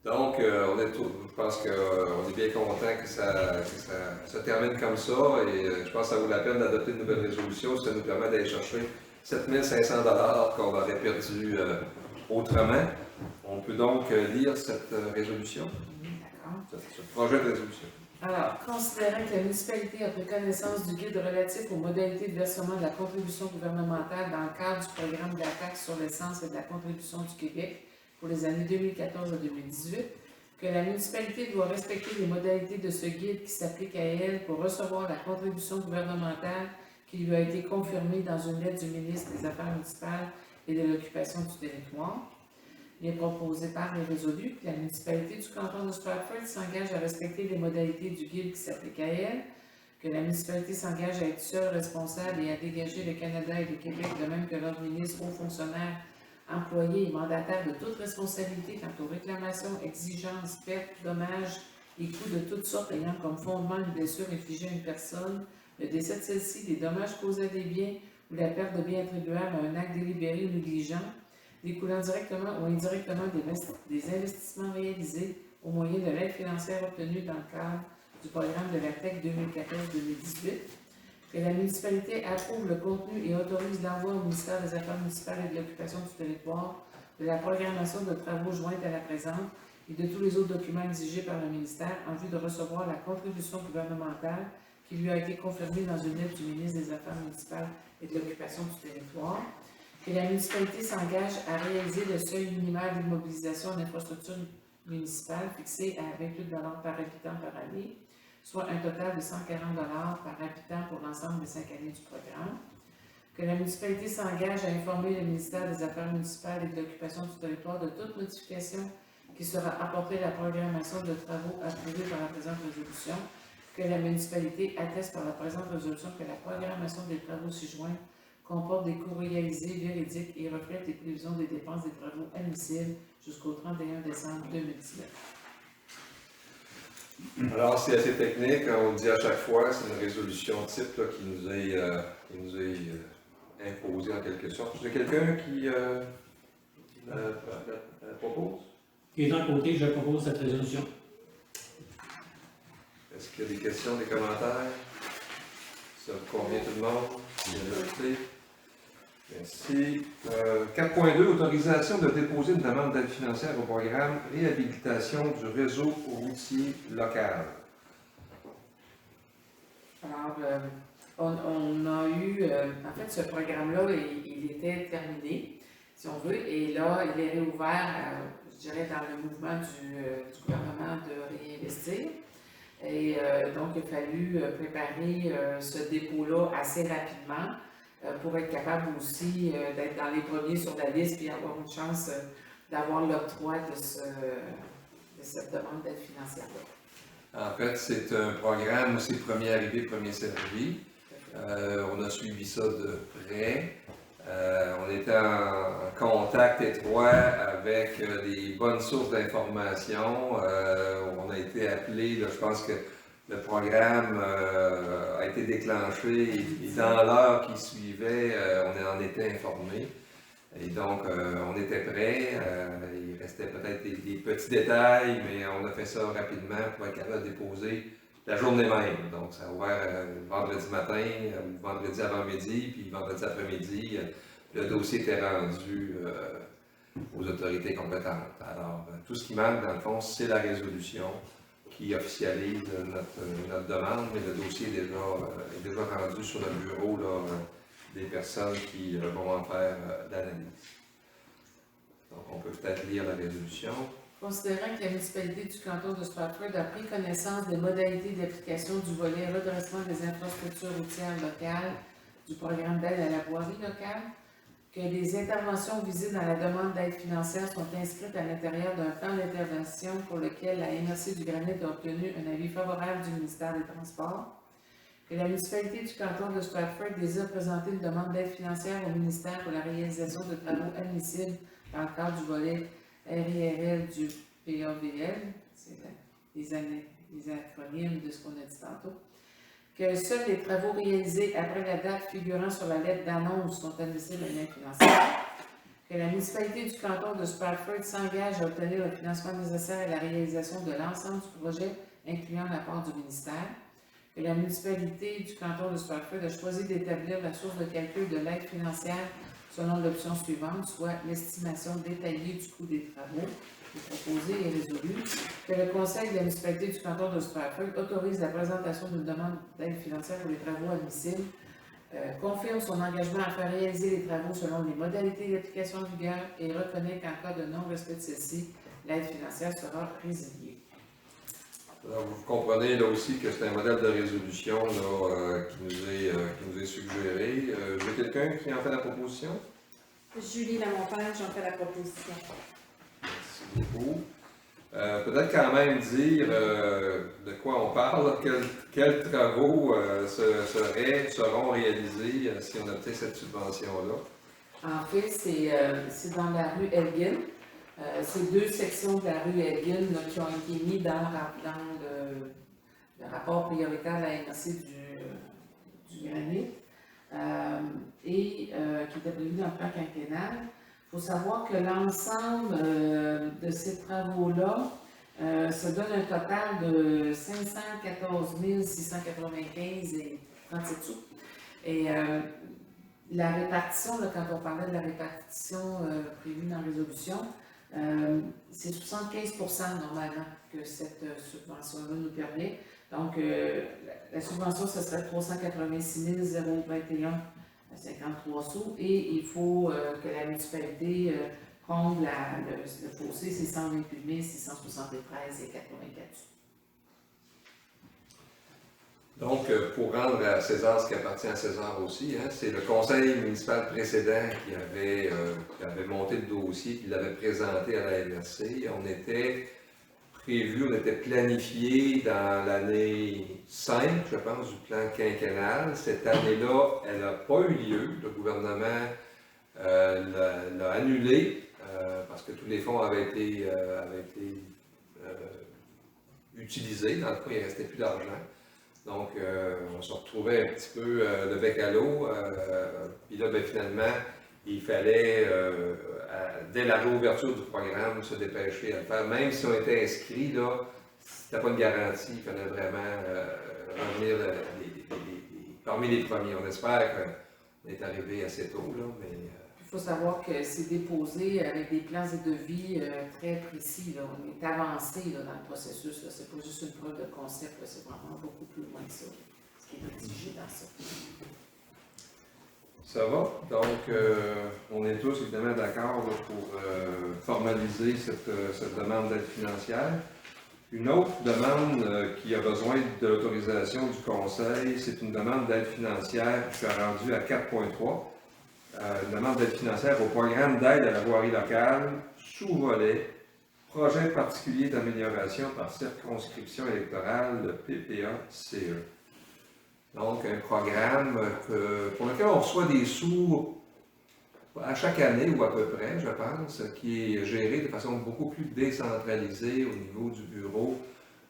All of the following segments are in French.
Donc, je pense qu'on est bien content que ça se termine comme ça et je pense que ça vaut la peine d'adopter une nouvelle résolution. Ça nous permet d'aller chercher 7 500 $ qu'on aurait perdu autrement. On peut donc lire cette résolution, D'accord. ce projet de résolution. Alors, considérant que la municipalité a pris connaissance du guide relatif aux modalités de versement de la contribution gouvernementale dans le cadre du programme de la taxe sur l'essence et de la contribution du Québec pour les années 2014 à 2018, que la municipalité doit respecter les modalités de ce guide qui s'applique à elle pour recevoir la contribution gouvernementale qui lui a été confirmée dans une lettre du ministre des Affaires municipales et de l'occupation du territoire. Il est proposé par les résolus que la municipalité du canton de Stratford s'engage à respecter les modalités du guide qui s'applique à elle, que la municipalité s'engage à être seule responsable et à dégager le Canada et le Québec, de même que leurs ministres, hauts fonctionnaires, employés et mandataires de toute responsabilité quant aux réclamations, exigences, pertes, dommages et coûts de toutes sortes ayant comme fondement une blessure infligée à une personne, le décès de celle-ci, des dommages causés à des biens ou la perte de biens attribuables à un acte délibéré ou négligent, découlant directement ou indirectement des investissements réalisés au moyen de l'aide financière obtenue dans le cadre du programme de la TEC 2014-2018, que la municipalité approuve le contenu et autorise l'envoi au ministère des Affaires municipales et de l'occupation du territoire de la programmation de travaux jointe à la présente et de tous les autres documents exigés par le ministère en vue de recevoir la contribution gouvernementale qui lui a été confirmée dans une lettre du ministre des Affaires municipales et de l'occupation du territoire, que la municipalité s'engage à réaliser le seuil minimal d'immobilisation en infrastructure municipale fixé à 28 $ par habitant par année, soit un total de 140 $ par habitant pour l'ensemble des 5 années du programme. Que la municipalité s'engage à informer le ministère des Affaires municipales et de l'occupation du territoire de toute modification qui sera apportée à la programmation de travaux approuvés par la présente résolution. Que la municipalité atteste par la présente résolution que la programmation des travaux ci-joints comporte des coûts réalisés, véridiques et reflète les prévisions des dépenses des travaux admissibles jusqu'au 31 décembre 2019. Alors, c'est assez technique, on le dit à chaque fois, c'est une résolution type là, qui nous est imposée en quelque sorte. Est-ce qu'il y a quelqu'un qui la propose? Et d'un côté, je propose cette résolution. Est-ce qu'il y a des questions, des commentaires? Ça convient tout le monde? Bien noté. Merci. 4.2, autorisation de déposer une demande d'aide financière au programme Réhabilitation du réseau routier local. Alors, on a eu, en fait, ce programme-là, il était terminé, si on veut, et là, il est réouvert, je dirais, dans le mouvement du gouvernement de réinvestir. Et donc, il a fallu préparer ce dépôt-là assez rapidement pour être capable aussi d'être dans les premiers sur la liste et avoir une chance d'avoir l'octroi de cette demande d'aide financière-là. En fait, c'est un programme où c'est premier arrivé, premier servi. On a suivi ça de près. On était en contact étroit avec les bonnes sources d'informations. On a été appelé, là, je pense que le programme a été déclenché et dans l'heure qui suivait, on en était informé. Et donc, on était prêts. Il restait peut-être des petits détails, mais on a fait ça rapidement pour être capable de déposer la journée même. Donc, ça a ouvert vendredi matin, vendredi avant-midi, puis vendredi après-midi, le dossier était rendu aux autorités compétentes. Alors, tout ce qui manque, dans le fond, c'est la résolution qui officialise notre demande, mais le dossier est déjà rendu sur le bureau là, des personnes qui vont en faire l'analyse. Donc, on peut peut-être lire la résolution. Considérant que la municipalité du canton de Stratford a pris connaissance des modalités d'application du volet redressement des infrastructures routières locales du programme d'aide à la voirie locale, que les interventions visées dans la demande d'aide financière sont inscrites à l'intérieur d'un plan d'intervention pour lequel la MRC du Granit a obtenu un avis favorable du ministère des Transports, que la municipalité du canton de Stratford désire présenter une demande d'aide financière au ministère pour la réalisation de travaux admissibles dans le cadre du volet RIRL du PAVL, c'est les acronymes de ce qu'on a dit tantôt, que seuls les travaux réalisés après la date figurant sur la lettre d'annonce sont admissibles à l'aide financière, que la municipalité du canton de Stratford s'engage à obtenir le financement nécessaire à la réalisation de l'ensemble du projet, incluant l'apport du ministère, que la municipalité du canton de Stratford a choisi d'établir la source de calcul de l'aide financière selon l'option suivante, soit l'estimation détaillée du coût des travaux, proposée et résolue, que le conseil de la municipalité du canton de Stratford autorise la présentation d'une demande d'aide financière pour les travaux admissibles, confirme son engagement à faire réaliser les travaux selon les modalités d'application en vigueur et reconnaît qu'en cas de non-respect de celle-ci, l'aide financière sera résiliée. Alors, vous comprenez là aussi que c'est un modèle de résolution là, qui nous est suggéré. J'ai quelqu'un qui en fait la proposition? Julie Lamontagne, j'en fais la proposition. Merci beaucoup. Peut-être quand même dire de quoi on parle, quels travaux seront réalisés si on obtient cette subvention-là. En fait, c'est dans la rue Elgin. C'est 2 sections de la rue Elgin là, qui ont été mis dans le rapport prioritaire de la MRC du granit et qui était prévu dans le plan quinquennal. Il faut savoir que l'ensemble de ces travaux-là se donne un total de 514 695 et 37 sous. Et la répartition, là, quand on parlait de la répartition prévue dans la résolution, c'est 75% normalement que cette subvention-là nous permet. Donc, la subvention, ce serait 386 021 53 sous et il faut que la municipalité comble le fossé, c'est 128 673 et 84 sous. Donc, pour rendre à César ce qui appartient à César aussi, hein, c'est le conseil municipal précédent qui avait monté le dossier, qui l'avait présenté à la MRC. On était planifié dans l'année 5, je pense, du plan quinquennal. Cette année-là, elle n'a pas eu lieu. Le gouvernement l'a annulé parce que tous les fonds avaient été utilisés. Dans le cas, il ne restait plus d'argent. Donc, on se retrouvait un petit peu le bec à l'eau. Puis là, finalement, il fallait, dès la réouverture du programme, se dépêcher à le faire. Même si on était inscrit, là, c'était pas une garantie. Il fallait vraiment revenir parmi les premiers. On espère qu'on est arrivé assez tôt, là, mais... Il faut savoir que c'est déposé avec des plans et devis très précis. Là. On est avancé là, dans le processus. Ce n'est pas juste une preuve de concept, c'est vraiment beaucoup plus loin que ça, ce qui est exigé dans ça. Ça va. Donc, on est tous évidemment d'accord pour formaliser cette demande d'aide financière. Une autre demande qui a besoin de l'autorisation du Conseil, c'est une demande d'aide financière qui s'est rendue à 4.3. Une demande d'aide financière au programme d'aide à la voirie locale, sous-volet, projet particulier d'amélioration par circonscription électorale, le PPA-CE. Donc, un programme pour lequel on reçoit des sous à chaque année ou à peu près, je pense, qui est géré de façon beaucoup plus décentralisée au niveau du bureau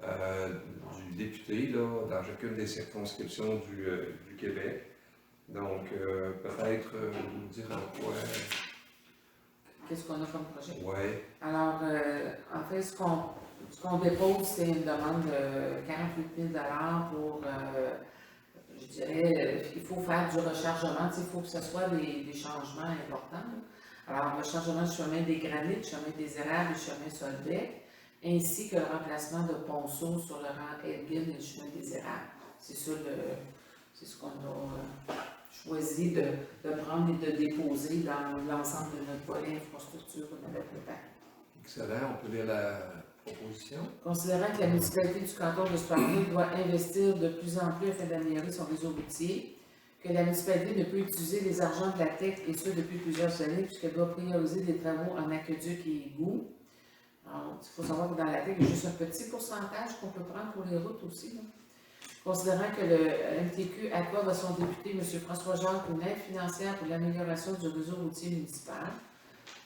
du député, là, dans chacune des circonscriptions du Québec. Donc, peut-être nous dire en quoi. Qu'est-ce qu'on a comme projet? Oui. Alors, en fait, ce qu'on dépose, c'est une demande de 48 000 pour, je dirais, il faut faire du rechargement, il faut que ce soit des changements importants. Alors, rechargement du chemin des granites, du chemin des érables, du chemin Solbec, ainsi que le remplacement de ponceaux sur le rang Elgin et le chemin des érables. C'est ça, c'est ce qu'on a choisi de prendre et de déposer dans l'ensemble de notre volet infrastructure qu'on avait préparé. Excellent. On peut lire la proposition. Considérant que la municipalité du canton de Stratford doit investir de plus en plus afin d'améliorer son réseau routier, que la municipalité ne peut utiliser les argents de la TEC, et ce depuis plusieurs années, puisqu'elle doit prioriser des travaux en aqueduc et égouts. Alors, il faut savoir que dans la TEC, il y a juste un petit pourcentage qu'on peut prendre pour les routes aussi. Là. Considérant que le MTQ accorde à son député, M. François Jacques, une aide financière pour l'amélioration du réseau routier municipal,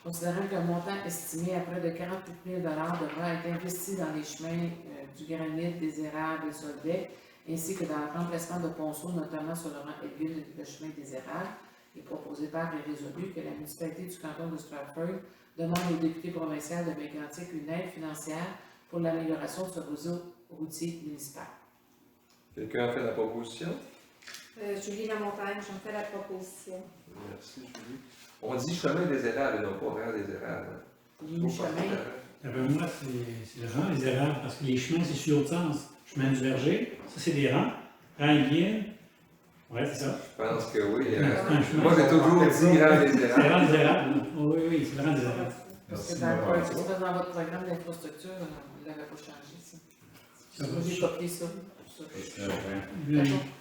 considérant qu'un montant estimé à près de 48 000 devra être investi dans les chemins du granit, des érables et Solbec, ainsi que dans le remplacement de ponceaux, notamment sur le rang Elgin et le chemin des érables, est proposé par et résolu que la municipalité du canton de Stratford demande au député provincial de Mégantic une aide financière pour l'amélioration de ce réseau routier municipal. Quelqu'un a fait la proposition? Julie Lamontagne, j'en fais la proposition. Merci, Julie. On dit chemin des érables et non pas rang des érables. Le chemin, D'après moi, c'est le rang des erreurs, parce que les chemins, c'est sur l'autre sens. Chemin du verger, ça, c'est des rangs. Rang guide, ouais, c'est ça. Je pense que oui. C'est un chemin. Moi, j'ai toujours dit rang des C'est le érables. rang des erreurs. Oui, oui, c'est le rang des erreurs. parce que Merci, dans, madame. c'est pas dans votre programme d'infrastructure, on ne l'avait pas changé, ça. Ça va. J'ai copié ça. C'est vrai.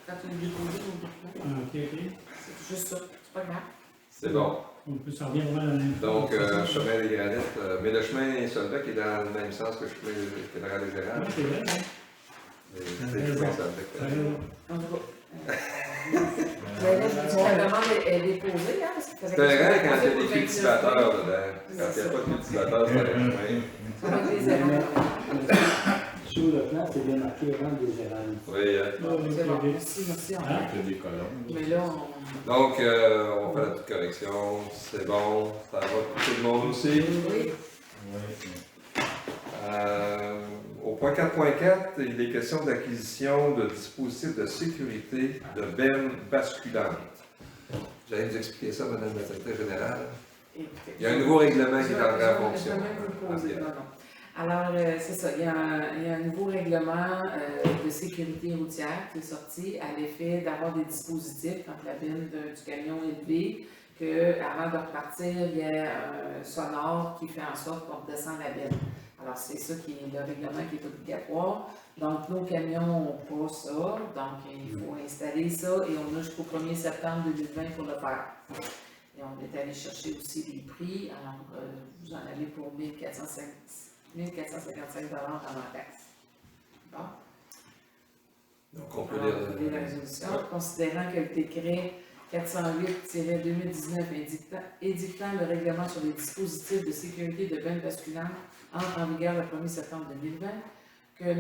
Quand tu le déposes au document, Ok, ok. c'est juste ça, c'est pas grave. C'est bon. On peut s'en revenir vraiment à la même Donc, chemin des granites. Mais le chemin Solbec est dans le même sens que le chemin que le rang des Ouais, érables. c'est vrai, hein. C'est le chemin Solbec. T'as raison. En tout cas. Mais là, je dis que la demande est déposée, hein, parce que C'est un rang quand il y a des cultivateurs dedans. Quand il n'y a pas de cultivateurs, c'est un chemin. Ça va être des erreurs. Sur le plan, c'est bien marqué rang des érables. Oui, C'est bon, merci, merci. Hein? Avec des colonnes. Mais là, on... donc, on fait la petite correction. C'est bon. Ça va pour tout le monde aussi. Oui, Oui. Au point 4.4, il est question d'acquisition de dispositifs de sécurité de bennes basculantes. Vous allez nous expliquer ça, Madame la Secrétaire Générale? écoutez. Il y a un nouveau règlement qui est entré en Je fonction. vais même vous poser, non, non. Alors, c'est ça, il y a un nouveau règlement de sécurité routière qui est sorti à l'effet d'avoir des dispositifs quand la benne du camion est levée, qu'avant de repartir, il y a un sonore qui fait en sorte qu'on redescend la benne. Alors, c'est ça qui est le règlement qui est obligatoire. Donc, nos camions n'ont pas ça, donc il faut installer ça et on a jusqu'au 1er septembre 2020 pour le faire. Et on est allé chercher aussi les prix, alors vous en avez pour 1455 $ avant taxe. Bon. Donc, on peut Alors, lire vous voulez la résolution, considérant que le décret 408-2019 édictant le règlement sur les dispositifs de sécurité de bennes basculantes entre en vigueur le 1er septembre 2020, que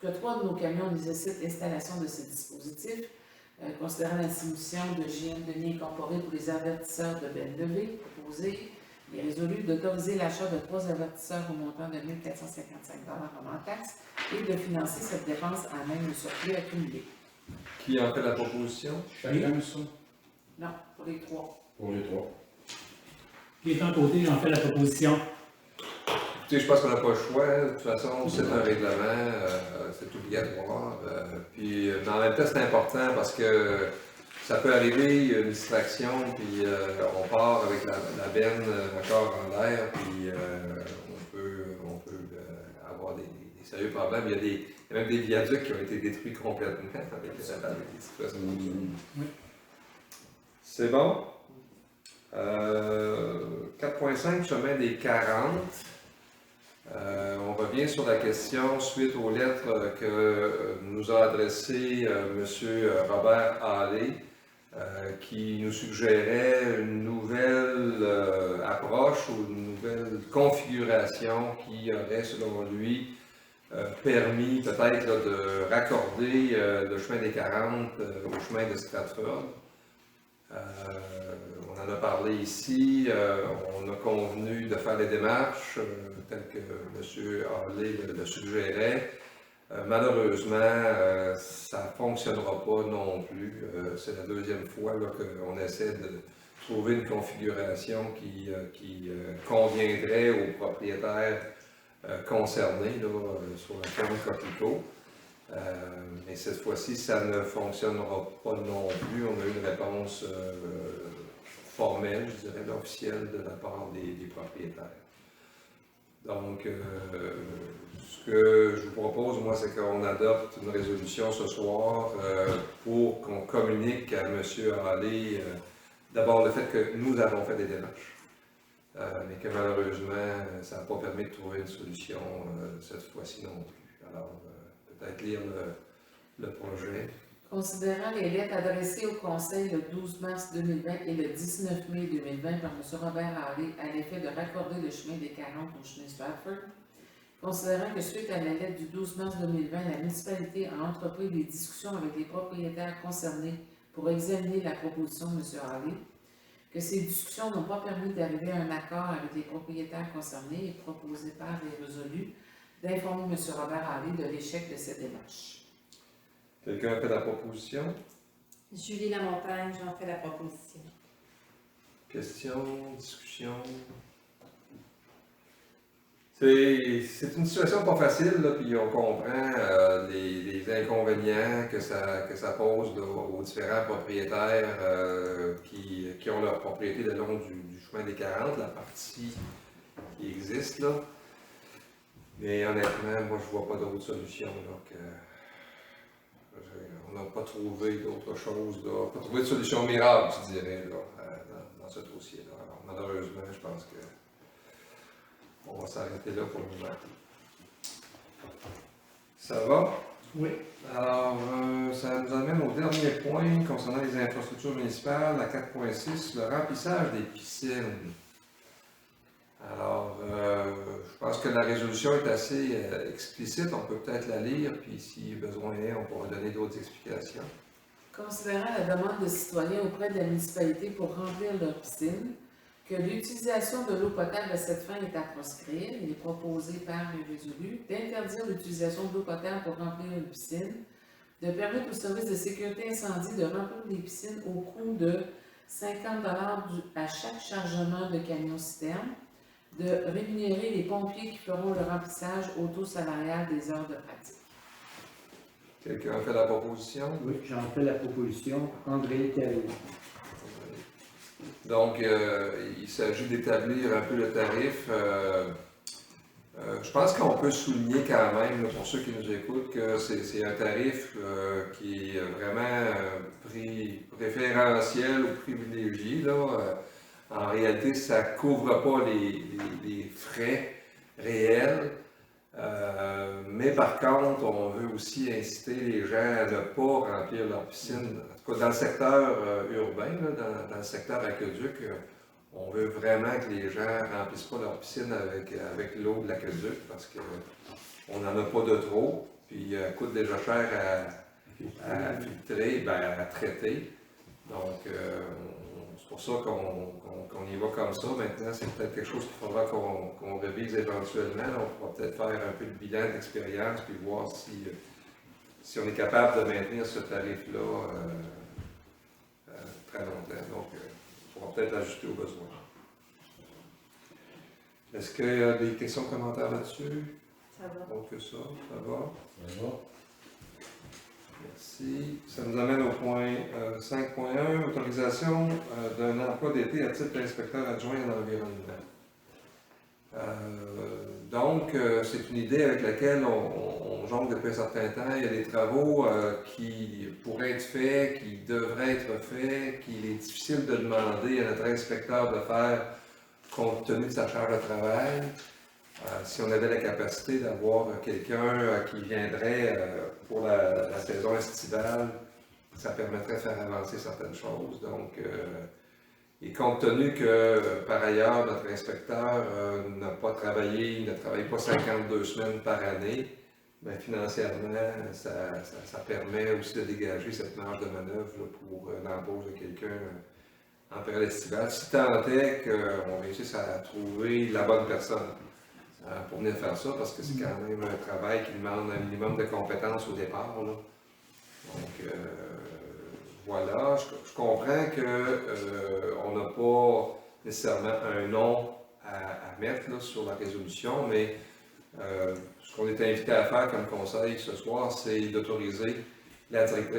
3 de nos camions nécessitent l'installation de ces dispositifs, considérant la soumission de JM Denis incorporé pour les avertisseurs de bennes levées proposés, il est résolu d'autoriser l'achat de 3 avertisseurs au montant de 1 455 $ avant taxe et de financer cette dépense à même le surplus accumulé. Qui en fait la proposition? Chacun, ça? Non, pour les 3. Pour les trois. Qui est en côté, j'en fais la proposition. Écoutez, je pense qu'on n'a pas le choix. De toute façon, c'est un règlement, c'est obligatoire. Mais en même temps, c'est important parce que ça peut arriver, une distraction, puis on part avec la benne encore en l'air, puis on peut avoir des sérieux problèmes. Il y a même des viaducs qui ont été détruits complètement avec des situations comme ça. Oui. C'est bon. 4.5, chemin des 40. On revient sur la question suite aux lettres que nous a adressées M. Robert Hallé, qui nous suggérait une nouvelle approche ou une nouvelle configuration qui aurait, selon lui, permis peut-être là, de raccorder le chemin des 40 au chemin de Stratford. On en a parlé ici, on a convenu de faire les démarches telles que M. Hallé le suggérait. Malheureusement, ça ne fonctionnera pas non plus. C'est la deuxième fois qu'on essaie de trouver une configuration qui conviendrait aux propriétaires concernés là, sur la ferme Coquelicot. Mais cette fois-ci, ça ne fonctionnera pas non plus. On a eu une réponse formelle, je dirais, officielle de la part des propriétaires. Donc, ce que je vous propose, moi, c'est qu'on adopte une résolution ce soir pour qu'on communique à M. Hallé d'abord le fait que nous avons fait des démarches, mais que malheureusement, ça n'a pas permis de trouver une solution cette fois-ci non plus. Alors, peut-être lire le projet. Considérant les lettres adressées au Conseil le 12 mars 2020 et le 19 mai 2020 par M. Robert Hallé à l'effet de raccorder le chemin des 40 au chemin Stratford, considérant que suite à la lettre du 12 mars 2020, la municipalité a entrepris des discussions avec les propriétaires concernés pour examiner la proposition de M. Halley, que ces discussions n'ont pas permis d'arriver à un accord avec les propriétaires concernés et proposé par et résolu d'informer M. Robert Halley de l'échec de cette démarche. Quelqu'un a fait la proposition? Julie Lamontagne, j'en fais la proposition. Questions, discussions? C'est une situation pas facile, là, puis on comprend les inconvénients que ça pose là, aux différents propriétaires qui ont leur propriété le long du chemin des 40, la partie qui existe là. Mais honnêtement, moi je vois pas d'autre solution là, on n'a pas trouvé d'autre chose, là, pas trouvé de solution miracle, je dirais, là, dans ce dossier-là. Alors malheureusement, je pense que on va s'arrêter là pour le moment. Ça va? Oui. Alors, ça nous amène au dernier point concernant les infrastructures municipales, la 4.6, le remplissage des piscines. Alors, je pense que la résolution est assez explicite, on peut peut-être la lire, puis si besoin est, on pourra donner d'autres explications. Considérant la demande de citoyens auprès de la municipalité pour remplir leur piscine, que l'utilisation de l'eau potable à cette fin est à proscrire, il est proposé par le résolu d'interdire l'utilisation de l'eau potable pour remplir une piscine, de permettre au service de sécurité incendie de remplir les piscines au coût de 50 $ à chaque chargement de camion-citerne, de rémunérer les pompiers qui feront le remplissage au taux salarial des heures de pratique. Quelqu'un a fait la proposition? Oui, j'en fais la proposition. André Thériault. Donc, il s'agit d'établir un peu le tarif. Je pense qu'on peut souligner quand même, là, pour ceux qui nous écoutent, que c'est un tarif qui est vraiment préférentiel ou privilégié. Là. En réalité, ça ne couvre pas les frais réels. Mais par contre, on veut aussi inciter les gens à ne pas remplir leur piscine. En tout cas, dans le secteur urbain, là, dans le secteur aqueduc, on veut vraiment que les gens ne remplissent pas leur piscine avec l'eau de l'aqueduc parce qu'on n'en a pas de trop. Puis elle coûte déjà cher à filtrer, à traiter. Donc, c'est pour ça qu'on y va comme ça. Maintenant, c'est peut-être quelque chose qu'il faudra qu'on révise éventuellement. Là, on pourra peut-être faire un peu de bilan d'expérience puis voir si on est capable de maintenir ce tarif-là très longtemps. Donc, on pourra peut-être l'ajuster au besoin. Est-ce qu'il y a des questions, commentaires là-dessus? Ça va. Autre que ça, ça va? Ça va? Merci. Ça nous amène au point 5.1, autorisation d'un emploi d'été à titre d'inspecteur adjoint à l'environnement. Donc, c'est une idée avec laquelle on jongle depuis un certain temps. Il y a des travaux qui pourraient être faits, qui devraient être faits, qu'il est difficile de demander à notre inspecteur de faire compte tenu de sa charge de travail. Si on avait la capacité d'avoir quelqu'un qui viendrait pour la saison estivale, ça permettrait de faire avancer certaines choses. Donc, et compte tenu que, par ailleurs, notre inspecteur n'a pas travaillé, il ne travaille pas 52 semaines par année, bien, financièrement, ça permet aussi de dégager cette marge de manœuvre là, pour l'embauche de quelqu'un en période estivale, si tant est qu'on réussisse à trouver la bonne personne pour venir faire ça, parce que c'est quand même un travail qui demande un minimum de compétences au départ. Là. Donc, voilà, je comprends qu'on n'a pas nécessairement un nom à mettre là, sur la résolution, mais ce qu'on est invité à faire comme conseil ce soir, c'est d'autoriser la directrice